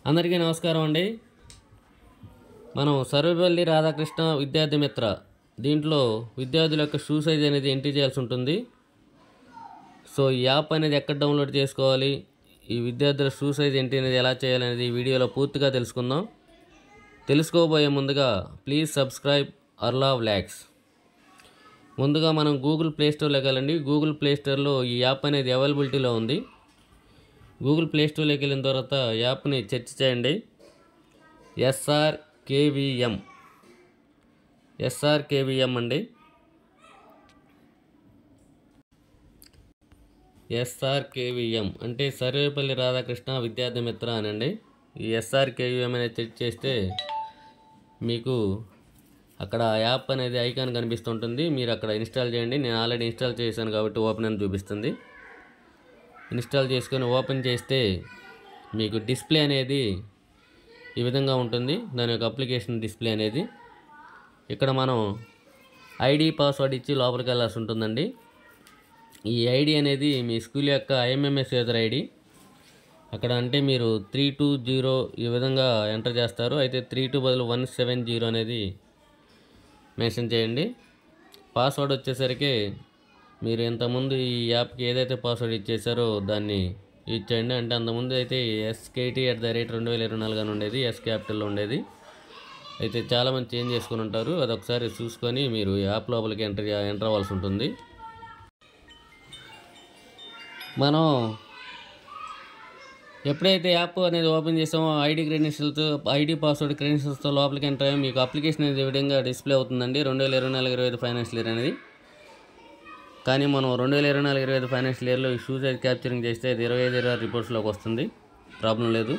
అందరికీ నమస్కారం అండి. మనం సర్వేపల్లి రాధాకృష్ణ విద్యార్థి మిత్ర దీంట్లో విద్యార్థుల యొక్క షూ సైజ్ అనేది ఎంట్రీ చేయాల్సి ఉంటుంది. సో ఈ యాప్ అనేది ఎక్కడ డౌన్లోడ్ చేసుకోవాలి, ఈ విద్యార్థుల షూ సైజ్ ఎంట్రీ అనేది ఎలా చేయాలనేది ఈ వీడియోలో పూర్తిగా తెలుసుకుందాం. తెలుసుకోబోయే ముందుగా ప్లీజ్ సబ్స్క్రైబ్ అర్లా వ్లాగ్స్. ముందుగా మనం గూగుల్ ప్లే స్టోర్లోకి వెళ్ళండి. గూగుల్ ప్లే స్టోర్లో ఈ యాప్ అనేది అవైలబిలిటీలో ఉంది. గూగుల్ ప్లే స్టోర్లోకి వెళ్ళిన తర్వాత యాప్ని సెర్చ్ చేయండి. ఎస్ఆర్కేవిఎం అండి. ఎస్ఆర్కేవిఎం అంటే సర్వేపల్లి రాధాకృష్ణ విద్యార్థి మిత్ర అనండి. ఈ ఎస్ఆర్కేవిఎం అనేది సెర్చ్ చేస్తే మీకు అక్కడ యాప్ అనేది ఐకాన్ కనిపిస్తుంటుంది. మీరు అక్కడ ఇన్స్టాల్ చేయండి. నేను ఆల్రెడీ ఇన్స్టాల్ చేశాను కాబట్టి ఓపెన్ అని చూపిస్తుంది. ఇన్స్టాల్ చేసుకొని ఓపెన్ చేస్తే మీకు డిస్ప్లే అనేది ఈ విధంగా ఉంటుంది. దాని యొక్క అప్లికేషన్ డిస్ప్లే అనేది ఇక్కడ మనం ఐడి పాస్వర్డ్ ఇచ్చి లోపలికి వెళ్ళాల్సి ఉంటుందండి. ఈ ఐడి అనేది మీ స్కూల్ యొక్క ఐఎంఎంఎస్ యూజర్ ఐడి. అక్కడ అంటే మీరు 320 ఈ విధంగా ఎంటర్ చేస్తారు. అయితే 32 బదులు 170 అనేది మెన్షన్ చేయండి. పాస్వర్డ్ వచ్చేసరికి మీరు ఇంతకుముందు ఈ యాప్కి ఏదైతే పాస్వర్డ్ ఇచ్చేసారో దాన్ని యూజ్ చేయండి. అంటే అంతకుముందు అయితే SKT@2024 అని ఉండేది, ఎస్ క్యాపిటల్లో ఉండేది. అయితే చాలామంది చేంజ్ చేసుకుని ఉంటారు. అది ఒకసారి చూసుకొని మీరు యాప్ లోపలికి ఎంటర్ అవ్వాల్సి ఉంటుంది. మనం ఎప్పుడైతే యాప్ అనేది ఓపెన్ చేసామో ఐడి పాస్వర్డ్ క్రెడెన్షియల్స్తో లోపలికి ఎంటర్ అయ్యామో మీకు అప్లికేషన్ అనేది ఈ విధంగా డిస్ప్లే అవుతుందండి. 2024-25 ఫైనాన్షియల్ ఇయర్ అనేది. కానీ మనం 2024-25 ఫైనాన్షియల్ ఇయర్లో ఈ షూ సైజ్ క్యాప్చరింగ్ చేస్తే అది 25 రిపోర్ట్స్లోకి వస్తుంది. ప్రాబ్లం లేదు.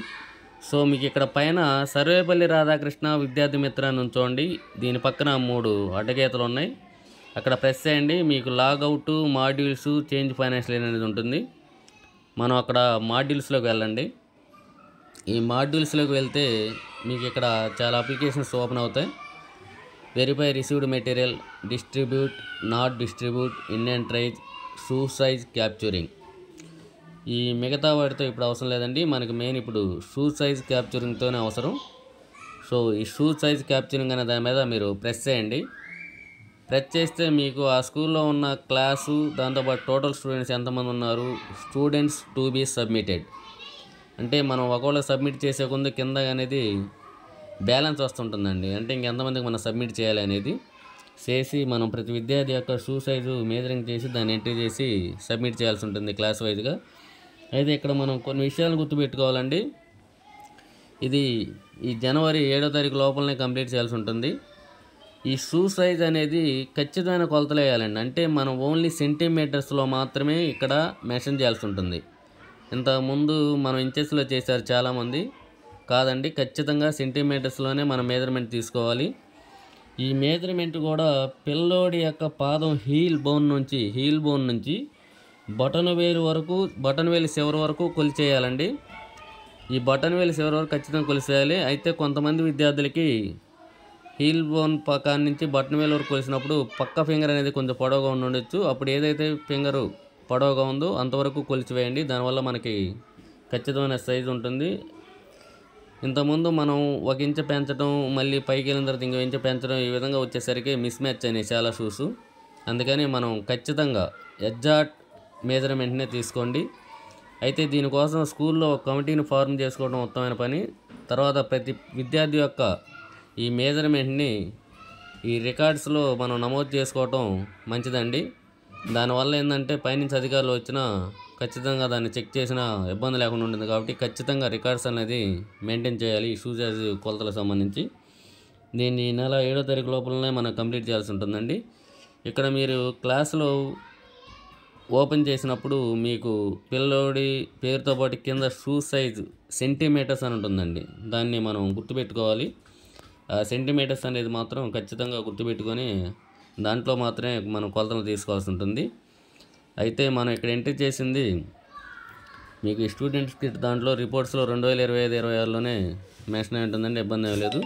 సో మీకు ఇక్కడ పైన సర్వేపల్లి రాధాకృష్ణ విద్యార్థి మిత్ర అని ఉంచోండి. దీని పక్కన 3 అడ్డగీతలు ఉన్నాయి. అక్కడ ప్రెస్ చేయండి. మీకు logout, modules, change financial year అనేది ఉంటుంది. మనం అక్కడ మాడ్యూల్స్లోకి వెళ్ళండి. ఈ మాడ్యూల్స్లోకి వెళ్తే మీకు ఇక్కడ చాలా అప్లికేషన్స్ ఓపెన్ అవుతాయి. Verify received material, distribute, not distribute, ఇన్ఎంట్రైజ్, షూ సైజ్ క్యాప్చరింగ్. ఈ మిగతా వాటితో ఇప్పుడు అవసరం లేదండి. మనకి మెయిన్ ఇప్పుడు షూ సైజ్ క్యాప్చరింగ్తోనే అవసరం. సో ఈ షూ సైజ్ క్యాప్చరింగ్ అనే దాని మీద మీరు ప్రెస్ చేయండి. ప్రెస్ చేస్తే మీకు ఆ స్కూల్లో ఉన్న క్లాసు, దాంతోపాటు టోటల్ స్టూడెంట్స్ ఎంతమంది ఉన్నారు, స్టూడెంట్స్ టు బీ సబ్మిటెడ్ అంటే మనం ఒకవేళ సబ్మిట్ చేసే ముందు కింద అనేది బ్యాలెన్స్ వస్తుంటుందండి. అంటే ఇంకెంతమందికి మనం సబ్మిట్ చేయాలి అనేది చేసి మనం ప్రతి విద్యార్థి యొక్క షూ సైజు మేజరింగ్ చేసి దాన్ని ఎంట్రీ చేసి సబ్మిట్ చేయాల్సి ఉంటుంది క్లాస్ వైజ్గా. అయితే ఇక్కడ మనం కొన్ని విషయాలు గుర్తుపెట్టుకోవాలండి. ఇది ఈ జనవరి 7వ తారీఖు లోపలనే కంప్లీట్ చేయాల్సి ఉంటుంది. ఈ షూ సైజ్ అనేది ఖచ్చితమైన కొలతలు వేయాలండి. అంటే మనం ఓన్లీ సెంటీమీటర్స్లో మాత్రమే ఇక్కడ మెన్షన్ చేయాల్సి ఉంటుంది. ఇంతకుముందు మనం ఇంచెస్లో చేశారు చాలామంది. కాదండి, ఖచ్చితంగా సెంటీమీటర్స్లోనే మనం మెజర్మెంట్ తీసుకోవాలి. ఈ మెజర్మెంట్ కూడా పిల్లోడి యొక్క పాదం హీల్ బోన్ నుంచి బటన్ వేలు చివరి వరకు కొలిచేయాలండి. ఈ బటన్ వేలు చివరి వరకు ఖచ్చితంగా కొలిచేయాలి. అయితే కొంతమంది విద్యార్థులకి హీల్ బోన్ పక్కన నుంచి బటన్ వేలు వరకు కొలిసినప్పుడు పక్క ఫింగర్ అనేది కొంచెం పొడవుగా ఉండొచ్చు. అప్పుడు ఏదైతే ఫింగరు పొడవుగా ఉందో అంతవరకు కొలిచివేయండి. దానివల్ల మనకి ఖచ్చితమైన సైజు ఉంటుంది. ఇంతకుముందు మనం 1 ఇంచు పెంచడం, మళ్ళీ పైకి వెళ్ళిన తర్వాత ఇంకో ఇంచు పెంచడం, ఈ విధంగా వచ్చేసరికి మిస్ మ్యాచ్ అయినాయి చాలా షూస్. అందుకని మనం ఖచ్చితంగా ఎగ్జాక్ట్ మెజర్మెంట్నే తీసుకోండి. అయితే దీనికోసం స్కూల్లో ఒక కమిటీని ఫార్మ్ చేసుకోవడం ఉత్తమమైన పని. తర్వాత ప్రతి విద్యార్థి యొక్క ఈ మెజర్మెంట్ని ఈ రికార్డ్స్లో మనం నమోదు చేసుకోవటం మంచిదండి. దానివల్ల ఏంటంటే పైనుంచి అధికారులు వచ్చినా ఖచ్చితంగా దాన్ని చెక్ చేసినా ఇబ్బంది లేకుండా ఉంటుంది. కాబట్టి ఖచ్చితంగా రికార్డ్స్ అనేది మెయింటైన్ చేయాలి ఈ షూ సైజ్ కొలతలకు సంబంధించి. దీన్ని ఈ నెల 7వ తారీఖు లోపలనే మనం కంప్లీట్ చేయాల్సి ఉంటుందండి. ఇక్కడ మీరు క్లాసులో ఓపెన్ చేసినప్పుడు మీకు పిల్లోడి పేరుతో పాటు కింద షూ సైజ్ సెంటీమీటర్స్ అని ఉంటుందండి. దాన్ని మనం గుర్తుపెట్టుకోవాలి. సెంటీమీటర్స్ అనేది మాత్రం ఖచ్చితంగా గుర్తుపెట్టుకొని దాంట్లో మాత్రమే మనం కొలతలు తీసుకోవాల్సి ఉంటుంది. అయితే మనం ఇక్కడ ఎంట్రీ చేసింది మీకు ఈ స్టూడెంట్స్ కిట్ దాంట్లో రిపోర్ట్స్లో 2025-26లోనే మెన్షన్ అయి ఉంటుందండి. ఇబ్బంది ఏం లేదు.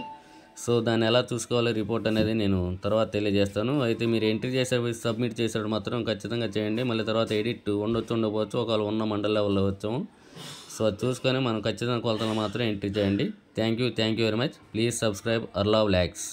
సో దాన్ని ఎలా చూసుకోవాలి రిపోర్ట్ అనేది నేను తర్వాత తెలియజేస్తాను. అయితే మీరు ఎంట్రీ చేసేవి సబ్మిట్ చేసేటప్పుడు మాత్రం ఖచ్చితంగా చేయండి. మళ్ళీ తర్వాత ఎడిట్ ఉండొచ్చు ఉండకపోవచ్చు, ఒకవేళ ఉన్న మండల్ లెవెల్లో వచ్చాము. సో అది చూసుకొని మనం ఖచ్చితంగా కొలతలు మాత్రం ఎంట్రీ చేయండి. Thank you very much. Please subscribe అర్లావ్ ల్యాక్స్.